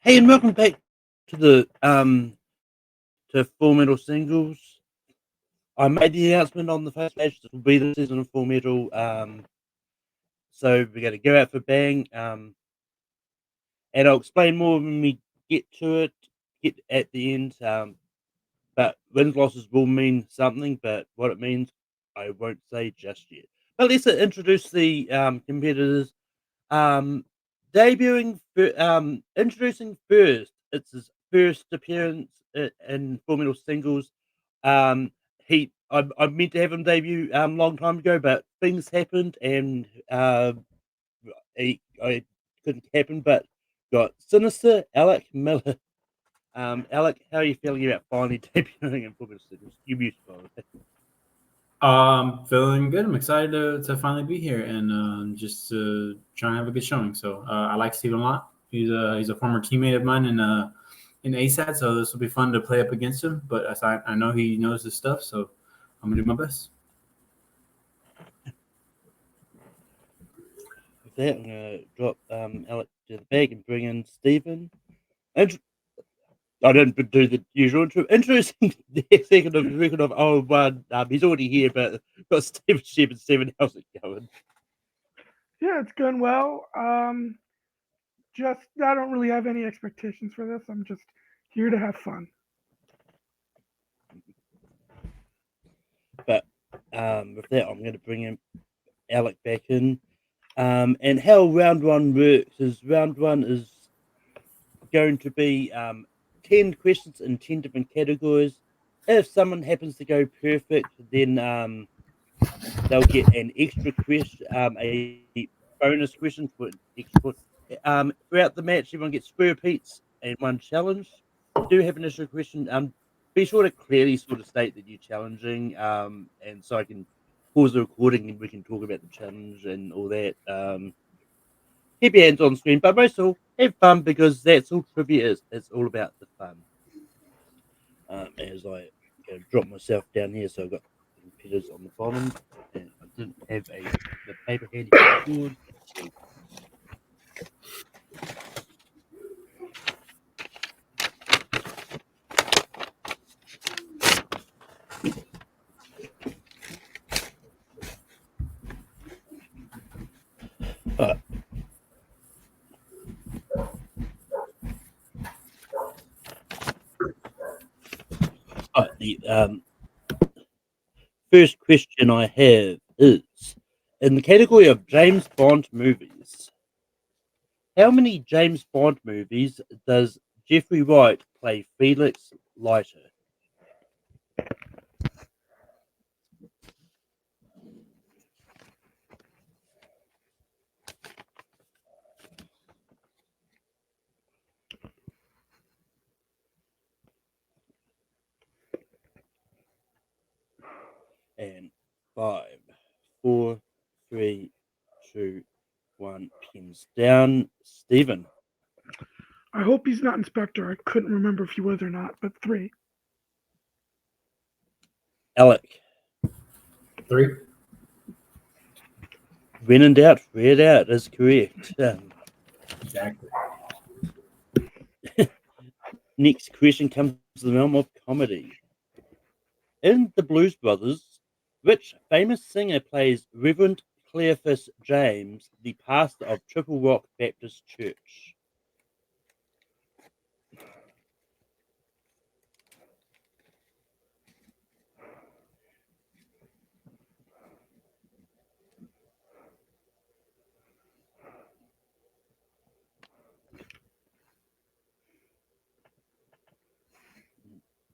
Hey, and welcome back to the to Full Metal Singles. I made the announcement on the first page. This will be the season of Full Metal. So we're going to go out for bang. And I'll explain more when we get to it. Get at the end. But wins losses will mean something. But what it means, I won't say just yet. But let's introduce the competitors. Um, introducing first. It's his first appearance in Full Metal Singles. I meant to have him debut long time ago, but things happened and I couldn't happen. But got Sinister Alec Miller. Alec, how are you feeling about finally debuting in Full Metal Singles? You beautiful. Feeling good. I'm excited to finally be here and just to try and have a good showing. So I like Steven a lot. He's a former teammate of mine in ASAT, so this will be fun to play up against him. But as I know he knows his stuff, so I'm gonna do my best. With that, I'm gonna drop Alec to the bag and bring in Stephen. And I didn't do the usual intro. Introducing the second of oh one. He's already here, but got Stephen Shepard. Stephen, how's it going? Yeah, it's going well. Just I don't really have any expectations for this. I'm just here to have fun. But with that, I'm going to bring in Alec back in. And how round one works is round one is going to be 10 questions in 10 different categories. If someone happens to go perfect, then they'll get an extra question, a bonus question for extra. Throughout the match, everyone gets 3 repeats and 1 challenge. If you do have an extra question, be sure to clearly sort of state that you're challenging, and so I can pause the recording and we can talk about the challenge and all that. Keep your hands on screen, but most of all, have fun because that's all trivia is. It's all about the fun. As I drop myself down here, so I've got the computers on the bottom, and I didn't have the paper handy for the board. Uh, the first question I have is in the category of James Bond movies. How many James Bond movies does Jeffrey Wright play Felix Leiter? And 5, 4, 3, 2, 1. Pins down. Stephen. I hope he's not Inspector. I couldn't remember if he was or not, but three. Alec. 3. When in doubt, read out is correct. Exactly. Next question comes to the realm of comedy. In the Blues Brothers, which famous singer plays Reverend Cleophas James, the pastor of Triple Rock Baptist Church?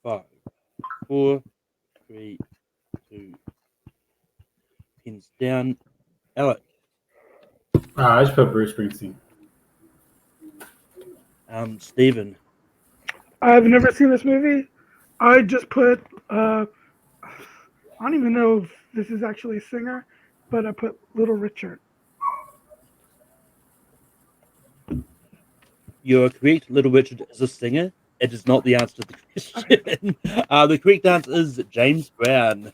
Five, four, three, two. Pins down. Alec. I just put Bruce Springsteen. Stephen. I've never seen this movie. I just put. I don't even know if this is actually a singer, but I put Little Richard. You're correct. Little Richard is a singer. It is not the answer to the question. The correct answer is James Brown.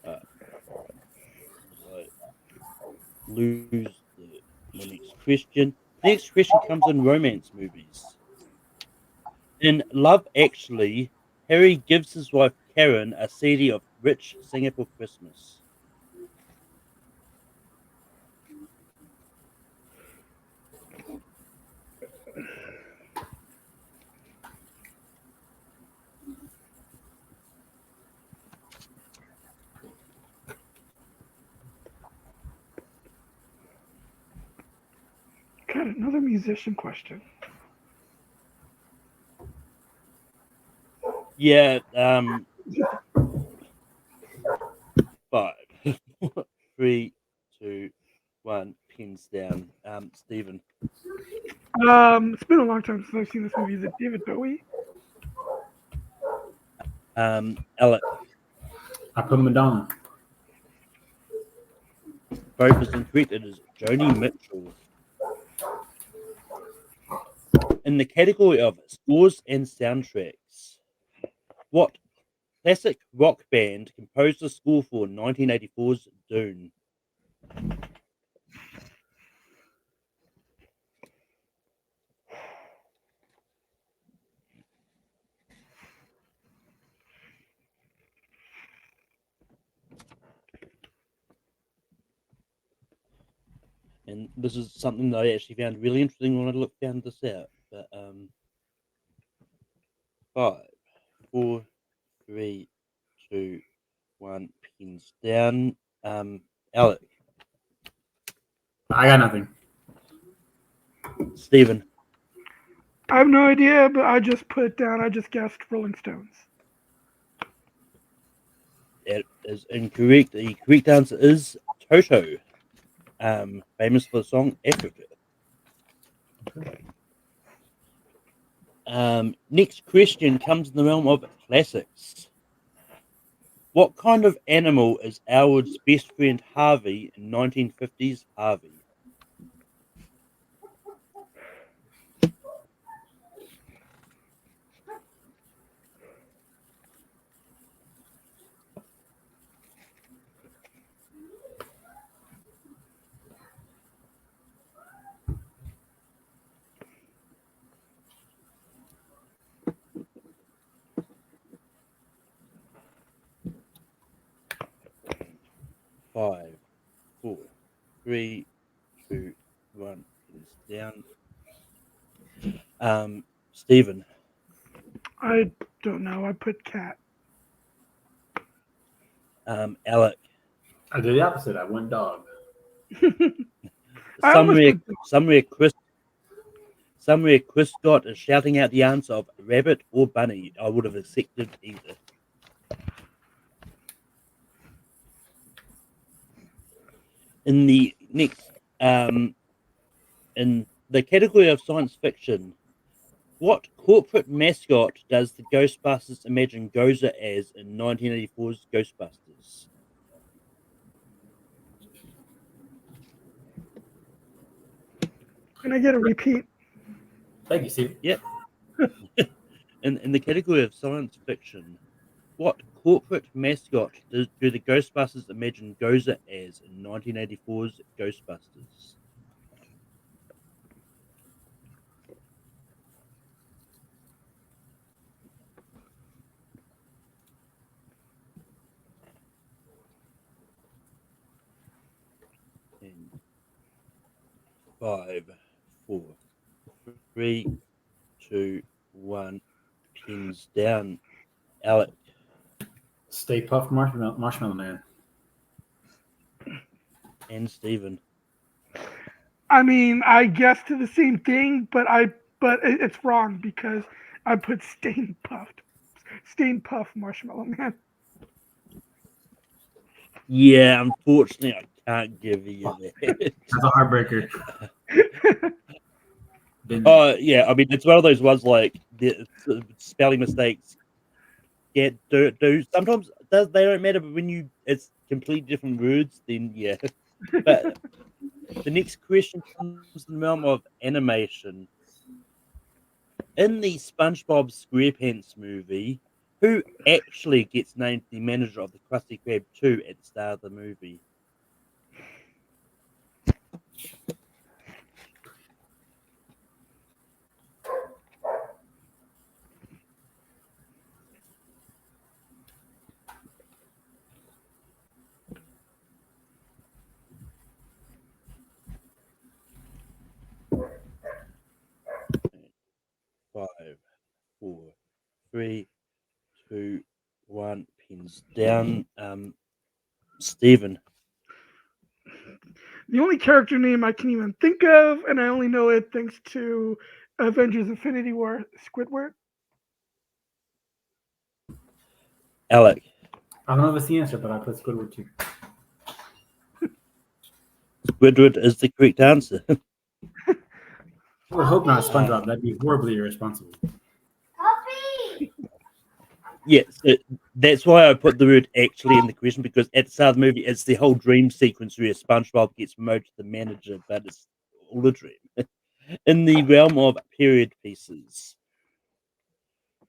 Uh, lose my next question. Next question comes in romance movies. In Love Actually, Harry gives his wife Karen a CD of Rich Singer for Christmas. Got another musician question. Yeah, 5, 3, 2, 1, pins down. Stephen. It's been a long time since I've seen this movie. Is it David Bowie? Alec. I put Madonna. Both is incorrect. It is Joni Mitchell. In the category of scores and soundtracks, what classic rock band composed the score for 1984's Dune? And this is something that I actually found really interesting when I found this out. But 5, 4, 3, 2, 1, pins down. Alec. I got nothing. Stephen. I have no idea, but I just put down. I just guessed Rolling Stones. That is incorrect. The correct answer is Toto. Famous for the song Africa. Next question comes in the realm of classics. What kind of animal is Elwood's best friend Harvey in 1950s Harvey? Five, 4, 3, 2, 1. It's down. Stephen. I don't know. I put cat. Alec. I did the opposite. I went dog. Somewhere Chris Scott is shouting out the answer of rabbit or bunny. I would have accepted either. In the next, in the category of science fiction, what corporate mascot does the Ghostbusters imagine Gozer as in 1984's Ghostbusters? Can I get a repeat? Thank you, Steve. Yep. In the category of science fiction, what corporate mascot do the Ghostbusters imagine Gozer as in 1984's Ghostbusters? And 5, 4, 3, 2, 1. Pins down. Alec. Stay Puft Marshmallow Man. And Stephen. I mean, I guessed to the same thing, but it's wrong because I put Stay Puft Marshmallow Man. Yeah, unfortunately, I can't give you that. That's a heartbreaker. Yeah, I mean, it's one of those ones like the spelling mistakes. Yeah, do sometimes they don't matter, but when it's completely different words, then yeah. But the next question comes in the realm of animation. In the SpongeBob SquarePants movie, who actually gets named the manager of the Krusty Krab 2 at the start of the movie? 3, 2, 1. Pins down. Stephen. The only character name I can even think of, and I only know it thanks to Avengers Infinity War, Squidward. Alec. I don't know if it's the answer, but I put Squidward too. Squidward is the correct answer. I would hope not SpongeBob. That'd be horribly irresponsible. Yes, that's why I put the word actually in the question, because at the start of the movie, it's the whole dream sequence where SpongeBob gets promoted to the manager, but it's all a dream. In the realm of period pieces,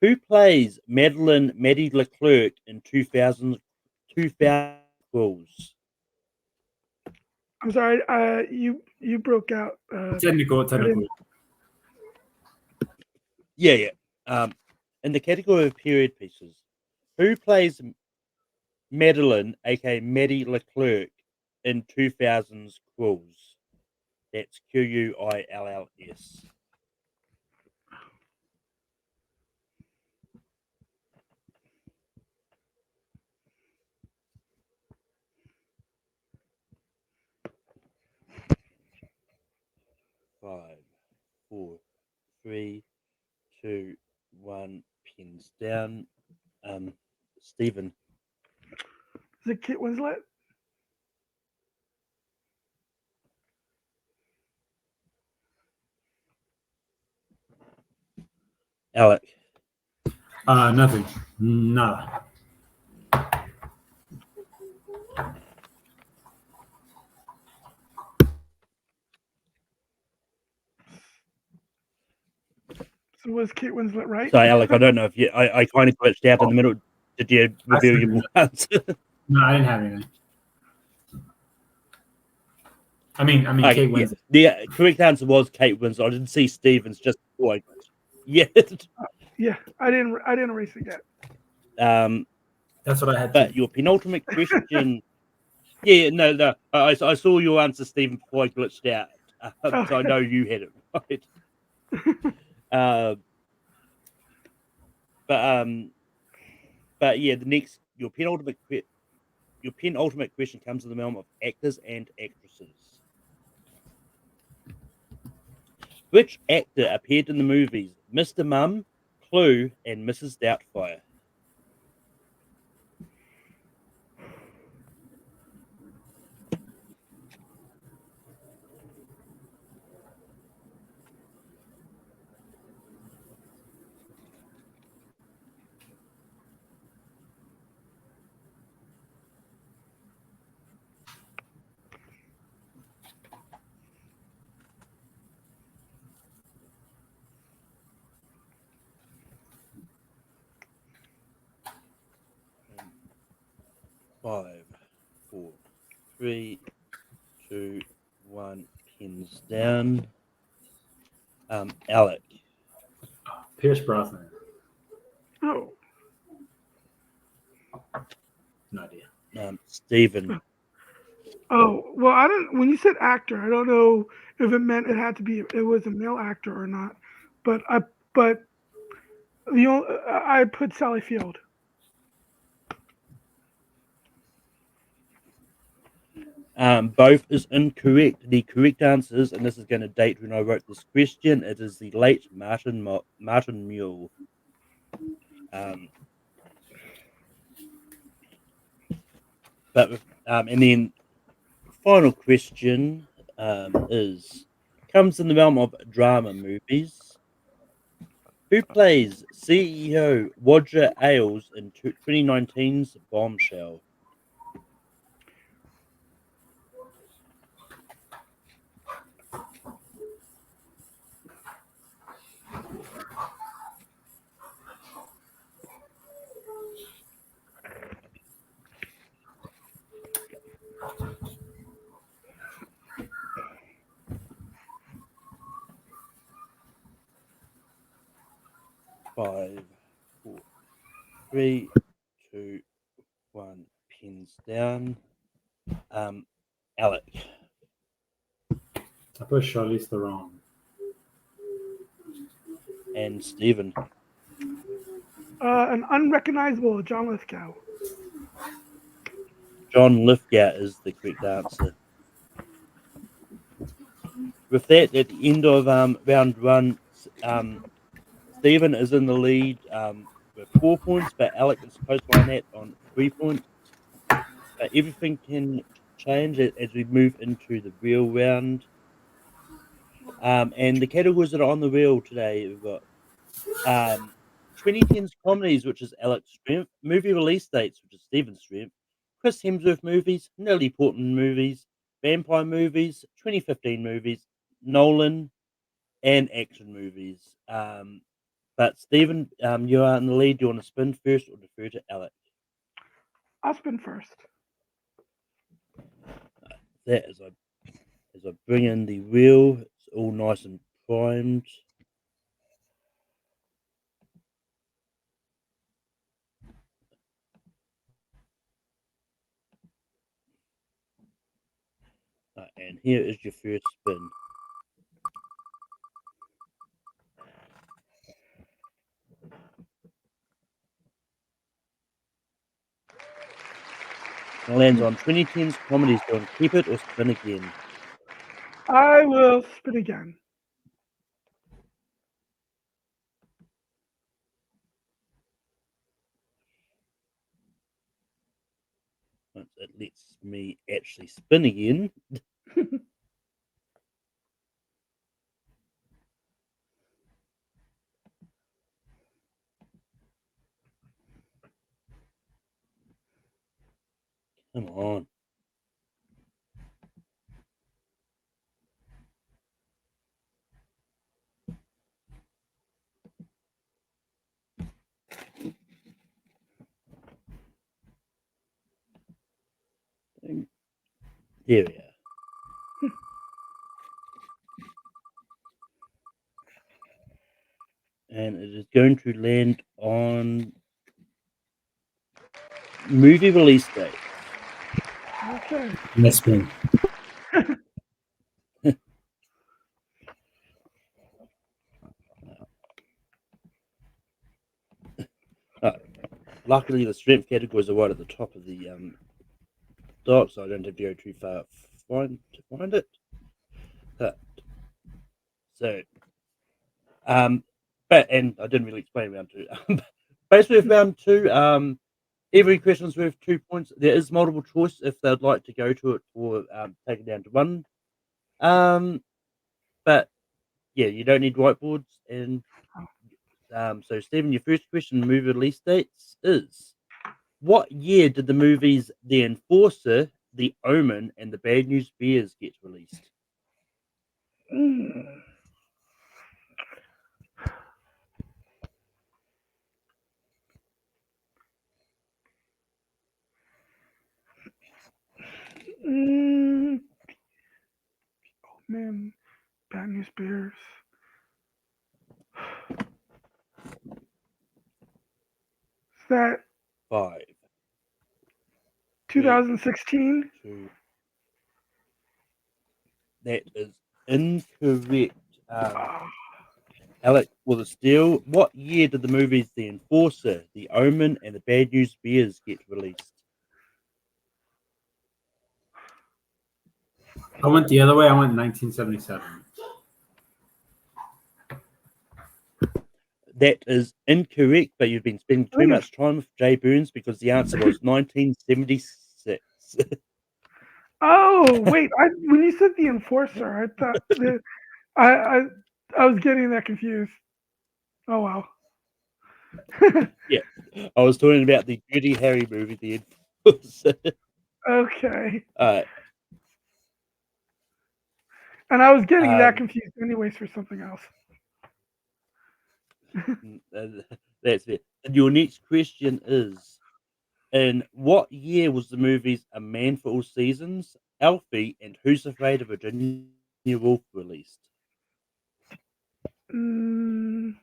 who plays Maddie Leclerc in 2000 Rules? I'm sorry, you broke out. Technical. Yeah. In the category of period pieces, who plays Madeline, aka Maddie Leclerc, in 2000's Quills? That's Quills. 5, 4, 3, 2, 1. Pins down. Stephen. Is it Kate Winslet? Alec. Nothing. Nada. So was Kate Winslet right? Sorry, Alec, I don't know if you. I kind of glitched out in the middle. Did you reveal your answer? No, I didn't have anything. I mean, Kate Winslet. Yeah. The correct answer was Kate Winslet. I didn't see Stevens just before. Yeah. Yeah, I didn't erase it yet. That's what I had. But your penultimate question. No. I saw your answer, Stephen, before I glitched out. So I know you had it right. But yeah, your penultimate question comes in the realm of actors and actresses. Which actor appeared in the movies Mr. Mum, Clue, and Mrs. Doubtfire? Five, 4, 3, 2, 1. Pins down. Alec. Pierce Brosnan. Oh. No idea. Oh Stephen. well, I don't. When you said actor, I don't know if it meant it was a male actor or not. But I put Sally Field. Both is incorrect. The correct answer is, and this is going to date when I wrote this question, it is the late Martin Muir. And then final question comes in the realm of drama movies. Who plays CEO Roger Ailes in 2019's Bombshell? Five, 4, 3, 2, 1. Pins down. Alec. I put Charlize Theron. And Stephen. An unrecognizable John Lithgow. John Lithgow is the correct answer. With that, at the end of round one, Stephen is in the lead with 4 points, but Alec is close behind that on 3 points. But everything can change as we move into the real round. And the categories that are on the wheel today, we've got 2010s comedies, which is Alec's strength, movie release dates, which is Stephen's strength, Chris Hemsworth movies, Natalie Portman movies, vampire movies, 2015 movies, Nolan, and action movies. But Stephen, you are in the lead. Do you want to spin first or defer to Alec? I'll spin first. That as I bring in the wheel, it's all nice and primed. And here is your first spin. It lands on 2010s comedies. Do you want to keep it or spin again? I will spin again. Once it lets me actually spin again. Come on. There we are. And it is going to land on movie release date. Okay. Let's spin. Luckily, the strength categories are right at the top of the doc, so I don't have to go too far to find it. So, but and I didn't really explain round two. Basically, with round two, every question is worth 2 points. There is multiple choice if they'd like to go to it or take it down to one. But yeah, you don't need whiteboards. And so, Stephen, your first question, movie release dates is: what year did the movies The Enforcer, The Omen, and The Bad News Bears get released? Mm. Mm. Oh man, Bad News Bears. Is that 5, 2016? 2. That is incorrect. Alec with a steal. What year did the movies The Enforcer, The Omen, and The Bad News Bears get released? I went the other way. I went 1977. That is incorrect, but you've been spending too much time with Jay Burns because the answer was 1976. Oh wait, when you said The Enforcer, I thought that I was getting that confused. Oh wow. Yeah, I was talking about the Dirty Harry movie, The Enforcer. Okay. And I was getting that confused anyways for something else. That's it. And your next question is: in what year was the movies A Man for All Seasons, Alfie, and Who's Afraid of Virginia Woolf released? Mm.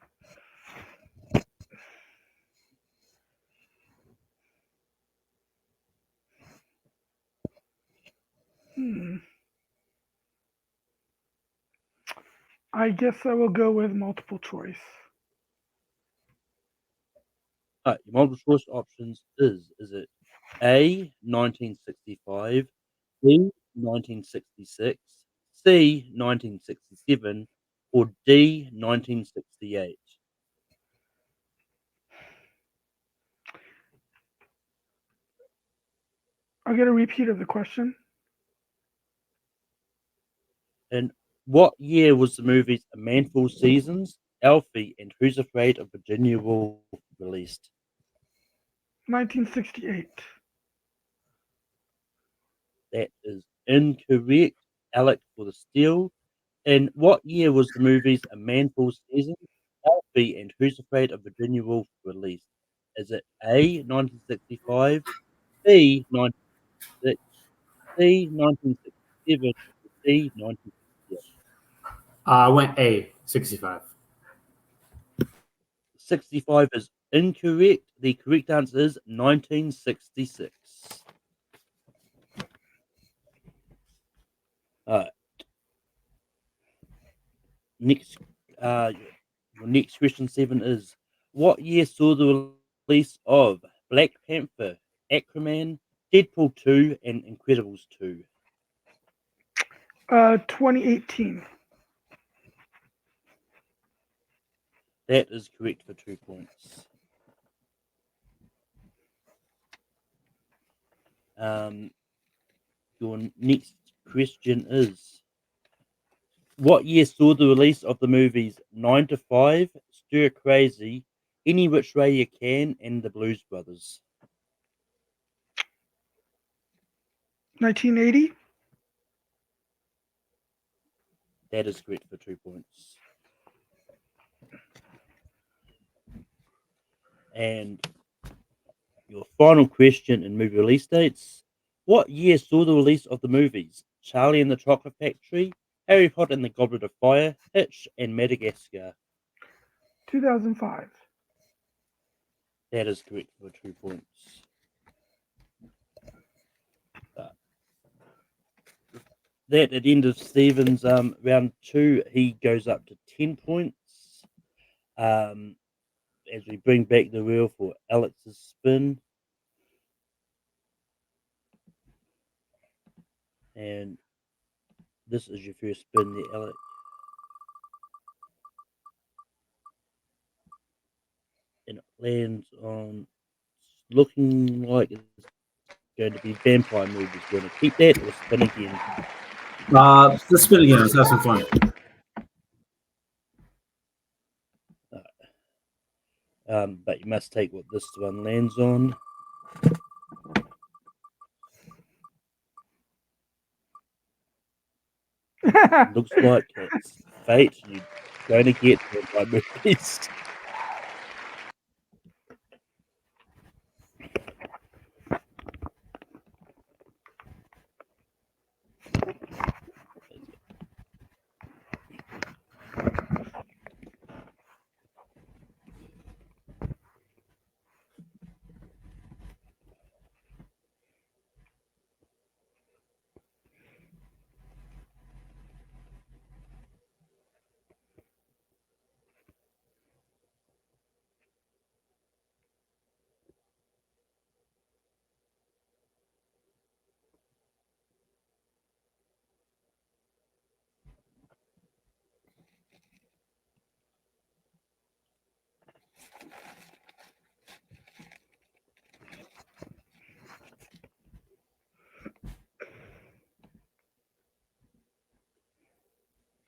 I guess I will go with multiple choice. Your multiple choice options is it A, 1965, B, 1966, C, 1967, or D, 1968? I'll get a repeat of the question. And what year was the movies A Manful Seasons, Alfie, and Who's Afraid of Virginia Woolf released? 1968. That is incorrect. Alec for the steal. And what year was the movies A Manful Season, Alfie, and Who's Afraid of Virginia Woolf released? Is it A, 1965, B, 1966, C, 1967, or D, 1968? I went A, 65. 65 is incorrect. The correct answer is 1966. Next, your next question 7 is: what year saw the release of Black Panther, Aquaman, Deadpool 2, and Incredibles 2? 2018. That is correct for 2 points. Your next question is: what year saw the release of the movies 9 to 5, Stir Crazy, Any Which Way You Can, and The Blues Brothers? 1980. That is correct for 2 points. And your final question in movie release dates: what year saw the release of the movies Charlie and the Chocolate Factory, Harry Potter and the Goblet of Fire, Hitch, and Madagascar? 2005. That is correct for 2 points. That at the end of Stephen's round 2, he goes up to 10 points. As we bring back the wheel for Alex's spin. And this is your first spin there, Alec. And it lands on, looking like it's going to be Vampire Movies. Going to keep that or spin again? Let's spin again. Let's have some fun. But you must take what this one lands on. Looks like it's fate. You're going to get Vampire Movies.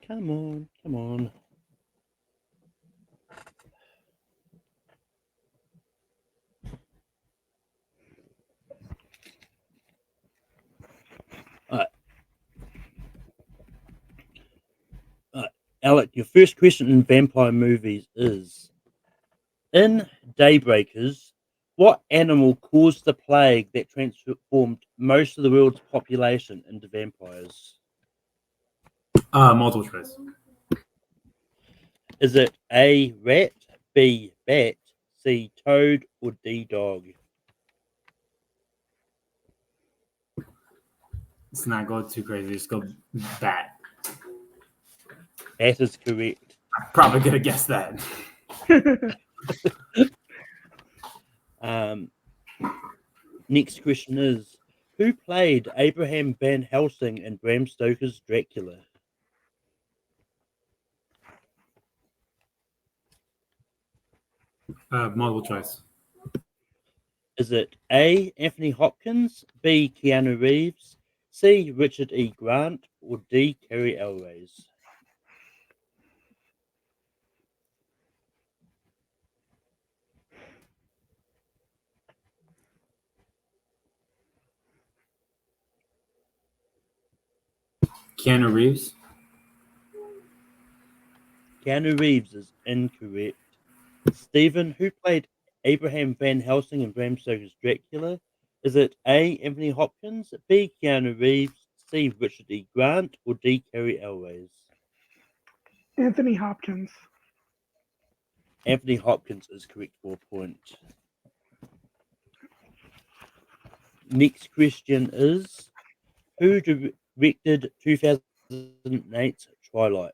Come on, come on. Alec, your first question in Vampire Movies is: in Daybreakers, what animal caused the plague that transformed most of the world's population into vampires? Multiple choice. Is it A, rat, B, bat, C, toad, or D, dog? Let's not go too crazy. Just go bat. That is correct. I'm probably gonna guess that. Next question is, who played Abraham Van Helsing in Bram Stoker's Dracula? Multiple choice. Is it A, Anthony Hopkins, B, Keanu Reeves, C, Richard E. Grant, or D, Carrie Elways? Keanu Reeves. Keanu Reeves is incorrect. Stephen, who played Abraham Van Helsing in Bram Stoker's Dracula? Is it A, Anthony Hopkins, B, Keanu Reeves, C, Richard E. Grant, or D, Carrie Elways? Anthony Hopkins. Anthony Hopkins is correct for a point. Next question is, who directed 2008's Twilight?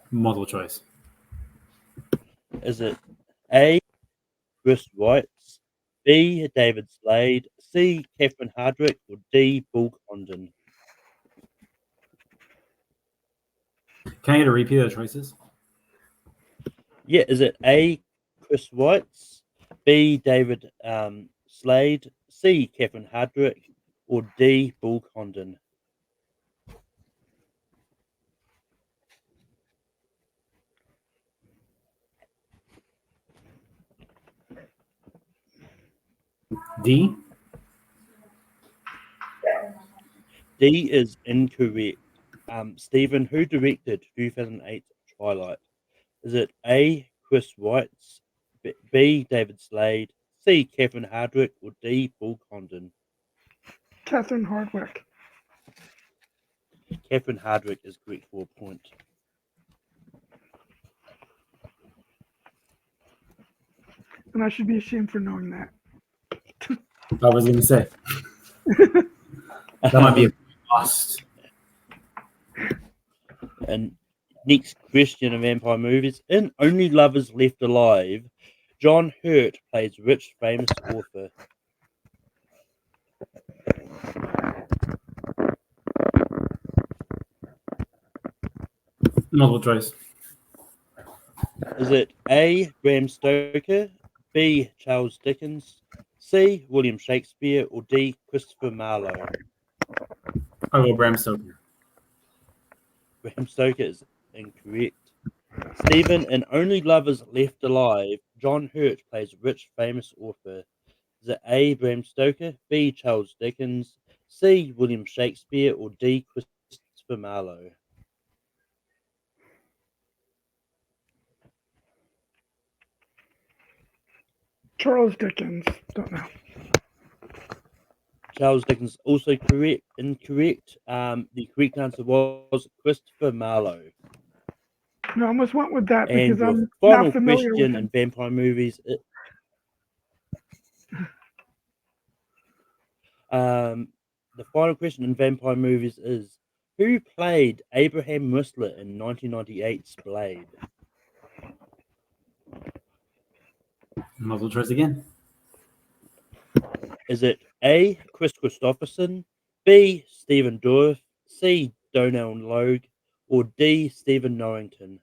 Multiple choice. Is it A, Chris Weitz, B, David Slade, C, Catherine Hardwicke, or D, Paul Condon? Can I get a repeat of the choices? Yeah, is it A, Chris Weitz, B, David Slade, C, Catherine Hardwicke, or D, Paul Condon? D. D is incorrect. Stephen, who directed 2008's Twilight? Is it A, Chris Weitz, B, David Slade, C, Catherine Hardwicke, or D, Paul Condon? Catherine Hardwicke. Catherine Hardwicke is correct for a point. And I should be ashamed for knowing that. I was going to say. That might be a lost. And next question of vampire movies. In Only Lovers Left Alive, John Hurt plays which famous author? Multiple choice. Is it A, Bram Stoker, B, Charles Dickens, C, William Shakespeare, or D, Christopher Marlowe? I'll go Bram Stoker. Bram Stoker is incorrect. Stephen, in Only Lovers Left Alive, John Hurt plays which famous author? Is it A, Bram Stoker, B, Charles Dickens, C, William Shakespeare, or D, Christopher Marlowe? Charles Dickens. Don't know. Charles Dickens also incorrect. The correct answer was Christopher Marlowe. No, I almost went with that And because your I'm final not familiar with question him. in vampire movies. The final question in vampire movies is, who played Abraham Whistler in 1998's Blade? Multiple choice again. Is it A, Chris Christopherson, B, Stephen Dorff, C, Donald Logue, or D, Stephen Norrington?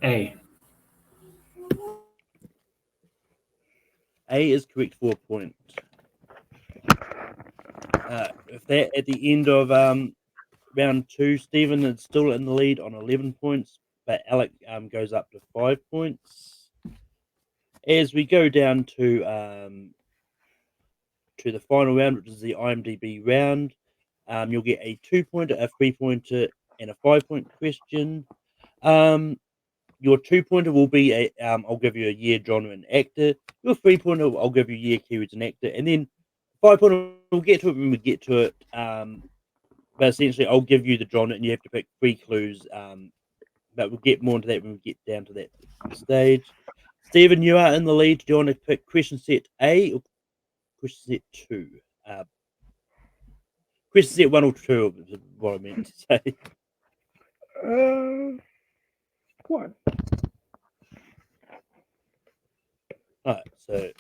A. A is correct for a point. If that at the end of round two, Stephen is still in the lead on 11 points, but Alec goes up to 5 points. As we go down to the final round, which is the IMDb round, you'll get a 2-pointer, a 3-pointer, and a 5-point question. Your 2-pointer will be I'll give you a year, genre, and actor. Your 3-pointer, I'll give you year, keywords, and actor, and then 5-pointer, we'll get to it when we get to it. But essentially, I'll give you the genre, and you have to pick 3 clues. But we'll get more into that when we get down to that stage. Stephen, you are in the lead. Do you want to pick question set A or question set 2? Question set 1 or 2 is what I meant to say. What? All right, so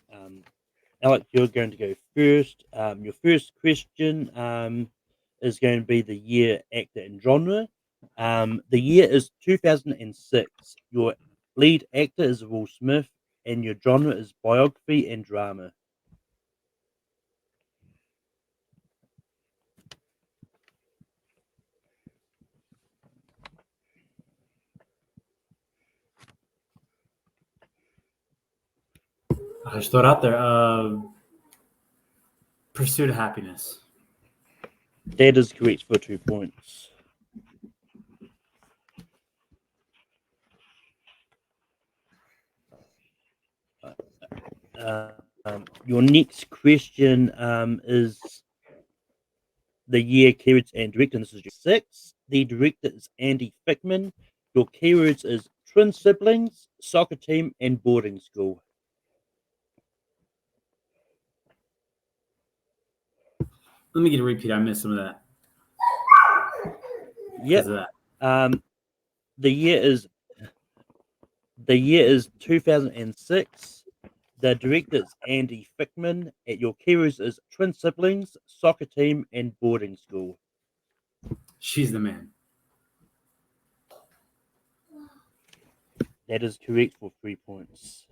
Alec, you're going to go first. Your first question is going to be the year, actor, and genre. The year is 2006. Your lead actor is Will Smith, and your genre is biography and drama. I just throw it out there. Pursuit of Happiness. That is correct for 2 points. Your next question is the year, keywords, and director. And this is your 6. The director is Andy Fickman. Your keywords is twin siblings, soccer team, and boarding school. Let me get a repeat. I missed some of that. Yep. That. The year is 2006. The director is Andy Fickman. Your keywords is twin siblings, soccer team, and boarding school. She's the Man. That is correct for 3 points.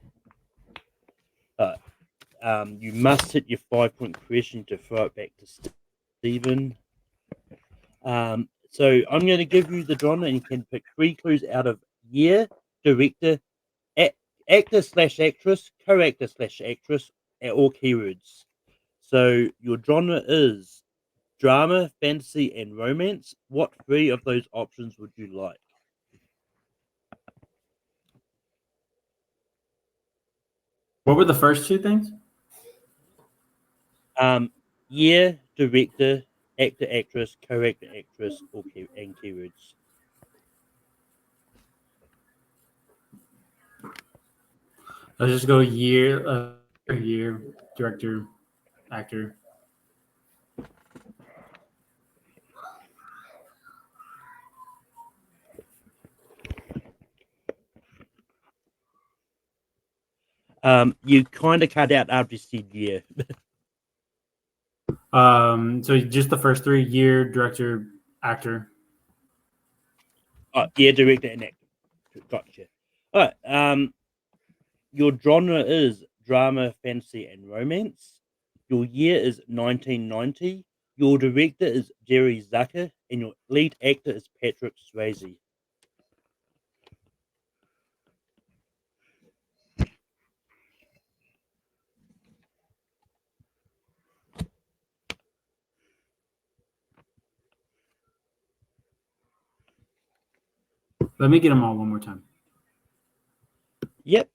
You must hit your 5-point question to throw it back to Stephen. So I'm going to give you the genre, and you can pick 3 clues out of year, director, actor/actress, co-actor/actress, or keywords. So your genre is drama, fantasy, and romance. What 3 of those options would you like? What were the first 2 things? Year, director, actor, actress, co-actor, actress, and keywords. Let's just go year, director, actor. You kind of cut out after you said year. So just the first 3: year, director, actor. Yeah, director and actor. Gotcha. All right. Your genre is drama, fantasy, and romance. Your year is 1990. Your director is Jerry Zucker, and your lead actor is Patrick Swayze. Let me get them all one more time. Yep.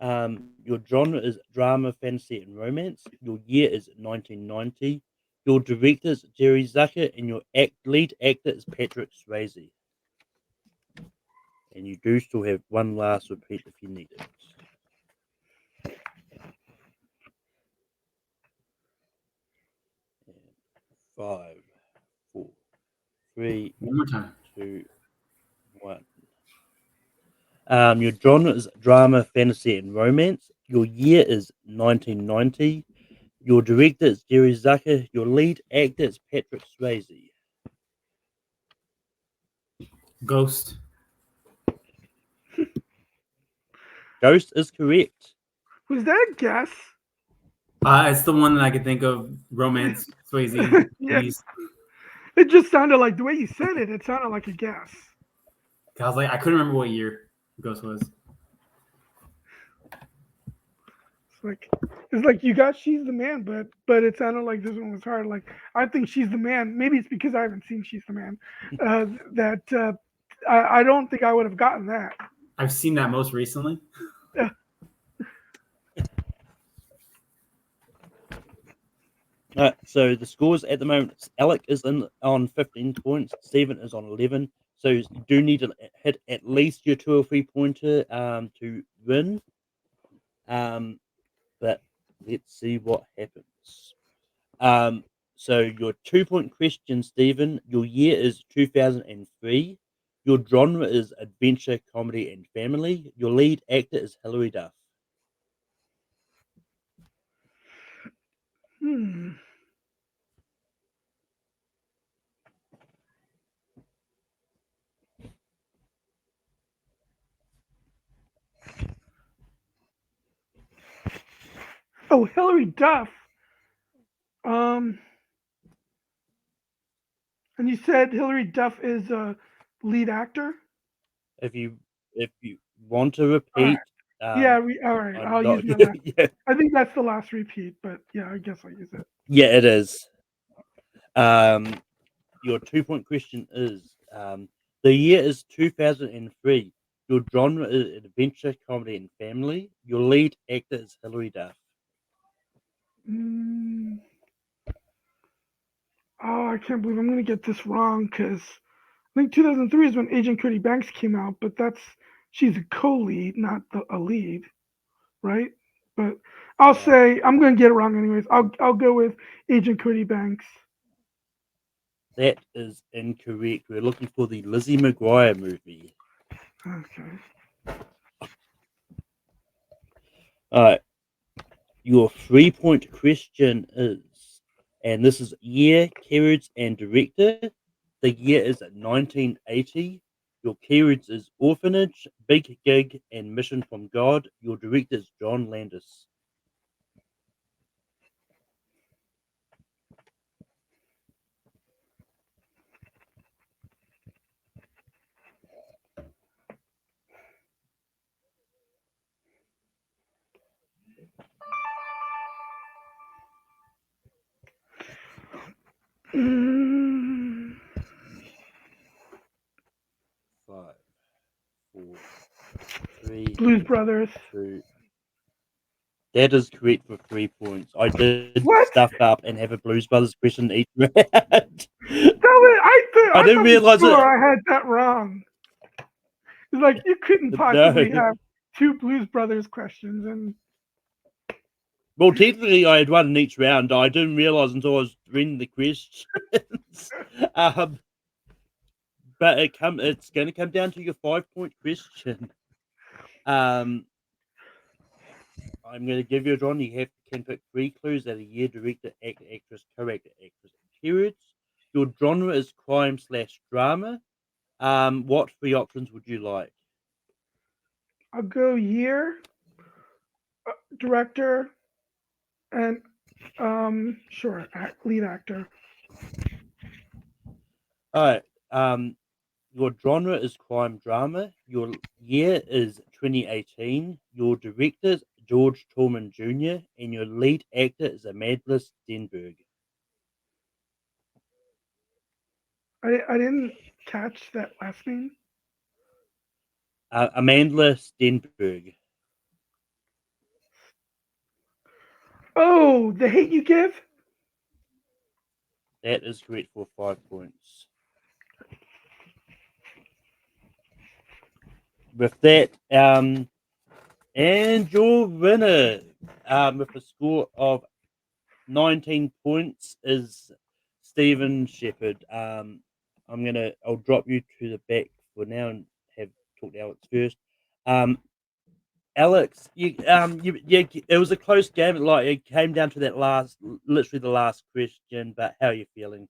Your genre is drama, fantasy, and romance. Your year is 1990. Your director is Jerry Zucker, and your lead actor is Patrick Swayze. And you do still have one last repeat if you need it. 5, 4, 3, One more time. 2, 1. Your genre is drama, fantasy, and romance. Your year is 1990. Your director is Jerry Zucker. Your lead actor is Patrick Swayze. Ghost. Ghost is correct. Was that a guess? It's the one that I could think of. Romance, Swayze. Yes. It just sounded like the way you said it. It sounded like a guess. I was like, I couldn't remember what year Ghost was. It's like you got She's the Man, but it sounded like this one was hard. Like I think She's the Man. Maybe it's because I haven't seen She's the Man. I don't think I would have gotten that. I've seen that most recently. So the scores at the moment: Alec is on 15 points, Stephen is on 11. So you do need to hit at least your 2 or 3 pointer to win. But let's see what happens. So your 2-point question, Stephen. Your year is 2003. Your genre is adventure, comedy, and family. Your lead actor is Hilary Duff. Hmm. Oh, Hilary Duff. And you said Hilary Duff is a lead actor? If you want to All right. repeat, Yeah, all right. I'm I'll not. use my last. Yeah, I think that's the last repeat, but yeah, I guess I'll use it. yeah, it is. Your 2-point question is the year is 2003. Your genre is adventure, comedy, and family. Your lead actor is Hilary Duff. Mm. Oh, I can't believe I'm going to get this wrong because I think 2003 is when Agent Cody Banks came out, but she's a co-lead, not a lead, right? But I'll Yeah, say I'm going to get it wrong anyways. I'll go with Agent Cody Banks. that is incorrect. We're looking for the Lizzie McGuire movie. Okay. All right. Your 3-point question is, and this is year, keywords, and director. The year is 1980. Your keywords is orphanage, big gig, and mission from God. Your director is John Landis. Mm. 5, 4, 3, Blues Brothers. 2. That is correct for 3 points. I did What? stuff up and have a Blues Brothers question each round. I I didn't thought for realize sure it. I had that wrong. It's like you couldn't No. possibly have two Blues Brothers questions, and Well, technically, I had one in each round. I didn't realize until I was reading the questions. um, but it's going to come down to your 5-point question. I'm going to give you a draw. You can pick 3 clues that a year, director, actor, actress, co-actor, actress, and keywords. Your genre is crime/drama. What 3 options would you like? I'll go year, director, and sure, lead actor. All right. Your genre is crime drama. Your year is 2018. Your director is George Tallman Jr. and your lead actor is Amanda Stenberg. I didn't catch that last name. Amanda Stenberg. Oh, The Hate You Give. That is correct for 5 points. With that, and your winner with a score of 19 points is Stephen Shepard. I'll drop you to the back for now and have talked to Alex first. Alex, it was a close game. Like it came down to that literally the last question. But how are you feeling?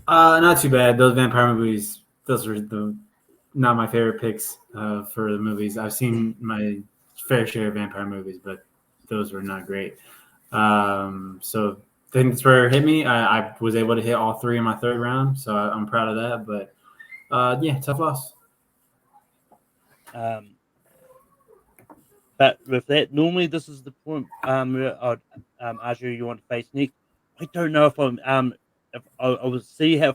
Not too bad. Those vampire movies, those are not my favorite picks for the movies. I've seen my fair share of vampire movies, but those were not great. So I think that's where it hit me. I was able to hit all 3 in my 3rd round, so I'm proud of that. But yeah, tough loss. But with that, normally this is the point. Arju, you want to face next? I don't know if I will see how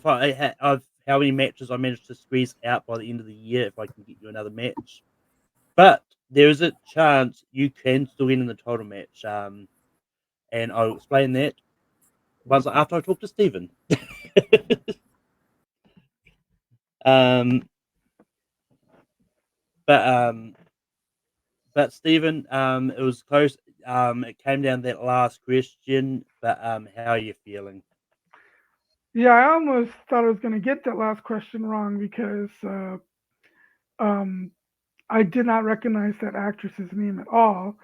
many matches I managed to squeeze out by the end of the year if I can get you another match. But there is a chance you can still win in the total match. And I'll explain that once after I talk to Stephen. um, but Stephen, it was close. it came down to that last question, but how are you feeling? Yeah, I almost thought I was going to get that last question wrong because um, I did not recognize that actress's name at all.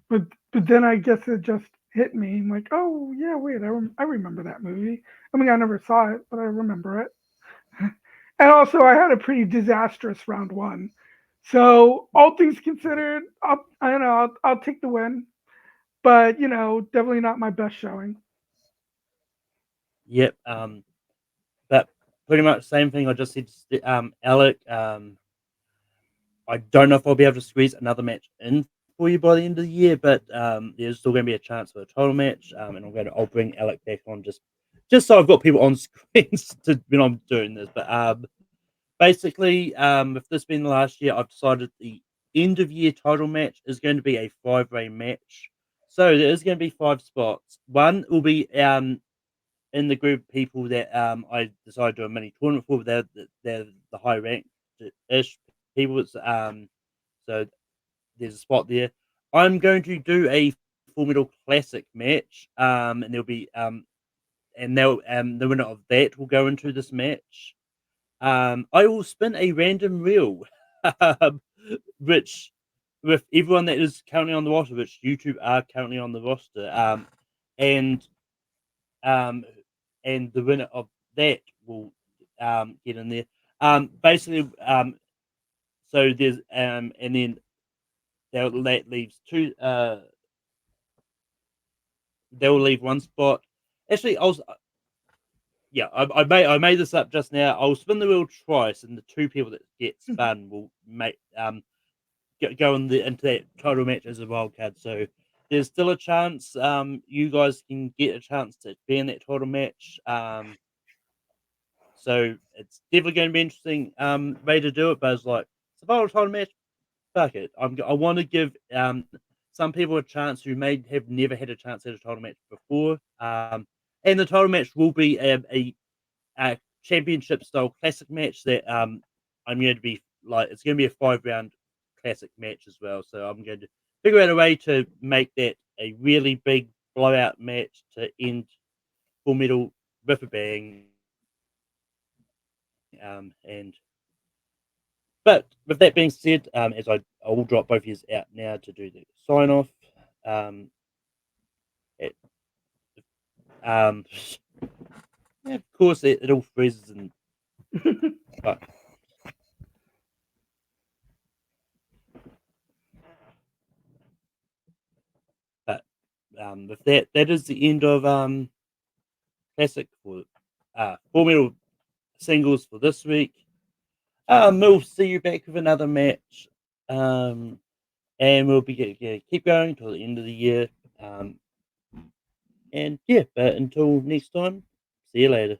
But but then I guess it just hit me. I'm like, oh yeah, wait, I remember that movie. I mean, I never saw it, but I remember it. And also, I had a pretty disastrous round one. So all things considered, I don't know, I'll take the win. But definitely not my best showing. Yep. But pretty much same thing I just said to Alec. I don't know if I'll be able to squeeze another match in for you by the end of the year, but there's still going to be a chance for a title match, and I'll bring Alec back on just so I've got people on screens to when I'm doing this. But basically, with this being the last year, I've decided the end of year title match is going to be a 5-way match. So there is going to be 5 spots. One will be in the group of people that I decided to do a mini tournament for. They're the high ranked ish people. So there's a spot there. I'm going to do a Full Metal Classic match, and there'll be and they'll the winner of that will go into this match. I will spin a random reel, which with everyone that is currently on the roster, which YouTube are currently on the roster, and um, and the winner of that will get in there. Basically, so there's and then that leaves two. They will leave one spot. Actually, I made this up just now. I'll spin the wheel twice, and the 2 people that get spun will make go into that title match as a wild card. So there's still a chance. You guys can get a chance to be in that title match. So it's definitely going to be interesting way to do it. But it's like survival title match. Fuck it. I want to give some people a chance who may have never had a chance at a title match before. And the title match will be a championship style classic match that I'm going to be like it's going to be a 5-round classic match as well. So I'm going to figure out a way to make that a really big blowout match to end Full Metal with a bang. And but with that being said, as I will drop both of you out now to do the sign off. It, yeah, of course, it all freezes and but but with that is the end of classic for Full Metal singles for this week. We'll see you back with another match. And we'll be keep going till the end of the year. And yeah, but until next time, see you later.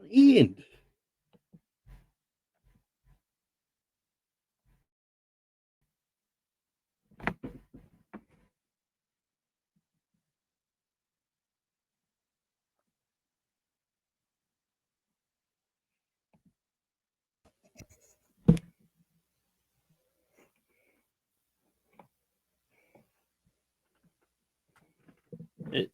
Ian. It's